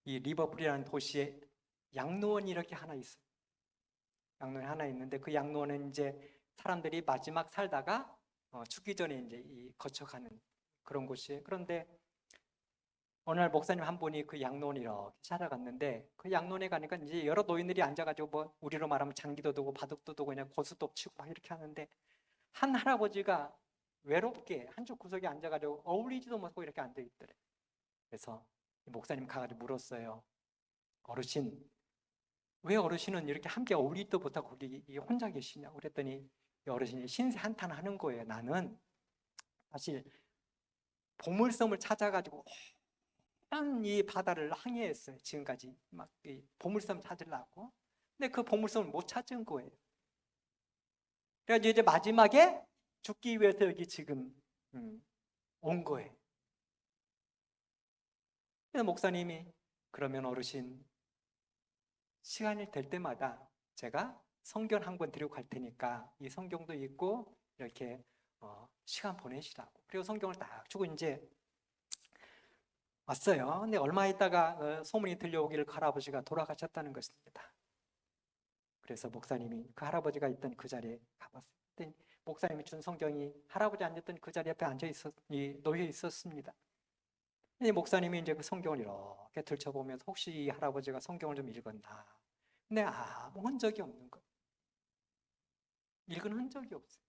이 리버풀이라는 도시에 양로원이 이렇게 하나 있어요. 양로원이 하나 있는데 그 양로원은 이제 사람들이 마지막 살다가 죽기 전에 이제 거쳐가는 그런 곳이에요. 그런데 어느 날 목사님 한 분이 그 양로원에 이렇게 찾아갔는데 그 양로원에 가니까 이제 여러 노인들이 앉아가지고 뭐 우리로 말하면 장기도 두고 바둑도 두고 그냥 고수도 치고 막 이렇게 하는데 한 할아버지가 외롭게 한쪽 구석에 앉아가지고 어울리지도 못하고 이렇게 앉아있더래. 그래서 목사님 가가지고 물었어요. 어르신, 왜 어르신은 이렇게 함께 어울리지도 못하고 거기 혼자 계시냐고. 그랬더니 이 어르신이 신세 한탄하는 거예요. 나는 사실 보물섬을 찾아가지고 이 바다를 항해했어요. 지금까지 막 이 보물섬 찾으려고. 근데 그 보물섬을 못 찾은 거예요. 그래서 이제 마지막에 죽기 위해서 여기 지금 온 거예요. 그래서 목사님이, 그러면 어르신 시간이 될 때마다 제가 성경 한 권 드리고 갈 테니까 이 성경도 읽고 이렇게 시간 보내시라고. 그리고 성경을 딱 주고 이제 왔어요. 근데 얼마 있다가 소문이 들려오기를 그 할아버지가 돌아가셨다는 것입니다. 그래서 목사님이 그 할아버지가 있던 그 자리에 가봤어요. 그때 목사님이 준 성경이 할아버지 앉았던 그 자리 옆에 놓여 있었습니다. 목사님이 이제 그 성경을 이렇게 들춰보면서 혹시 이 할아버지가 성경을 좀 읽었나. 근데 아무 흔적이 없는 거예요. 읽은 흔적이 없어요.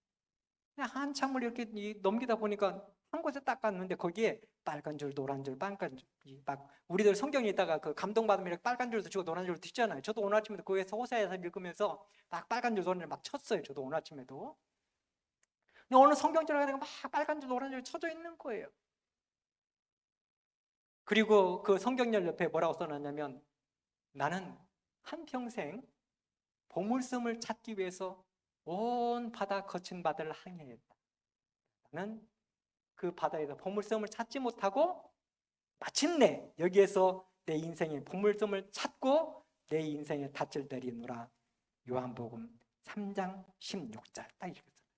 그냥 한참을 이렇게 넘기다 보니까 한 곳에 딱 갔는데 거기에 빨간 줄, 노란 줄, 빨간 줄, 막 우리들 성경에 있다가 그 감동받으면 이렇게 빨간 줄도 치고 노란 줄도 치잖아요. 저도 오늘 아침에도 거기에서 호세아서 읽으면서 막 빨간 줄, 노란 줄 막 쳤어요. 저도 오늘 아침에도. 근데 오늘 성경절에 가니까 막 빨간 줄, 노란 줄 쳐져 있는 거예요. 그리고 그 성경열 옆에 뭐라고 써놨냐면, 나는 한평생 보물섬을 찾기 위해서 온 바다 거친 바다를 항해했다. 나는 그 바다에서 보물섬을 찾지 못하고 마침내 여기에서 내 인생의 보물섬을 찾고 내 인생의 닻을 내리노라. 요한복음 3장 16절 딱 이렇게 써요.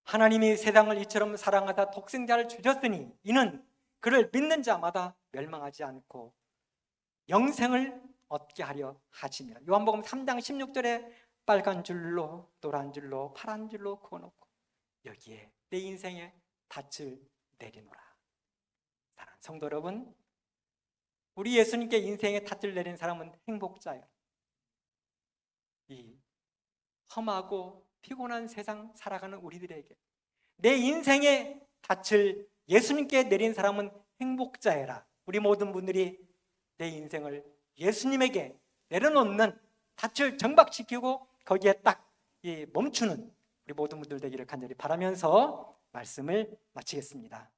하나님이 세상을 이처럼 사랑하사 독생자를 주셨으니 이는 그를 믿는 자마다 멸망하지 않고 영생을 얻게 하려 하심이라. 요한복음 3장 16절에 빨간 줄로 노란 줄로 파란 줄로 그어놓고 여기에 내 인생의 닻을 내리노라. 사랑하는 성도 여러분, 우리 예수님께 인생의 닻을 내린 사람은 행복자예요. 이 험하고 피곤한 세상 살아가는 우리들에게 내 인생의 닻을 예수님께 내린 사람은 행복자여라. 우리 모든 분들이 내 인생을 예수님에게 내려놓는, 닻을 정박시키고 거기에 딱 멈추는 우리 모든 분들 되기를 간절히 바라면서 말씀을 마치겠습니다.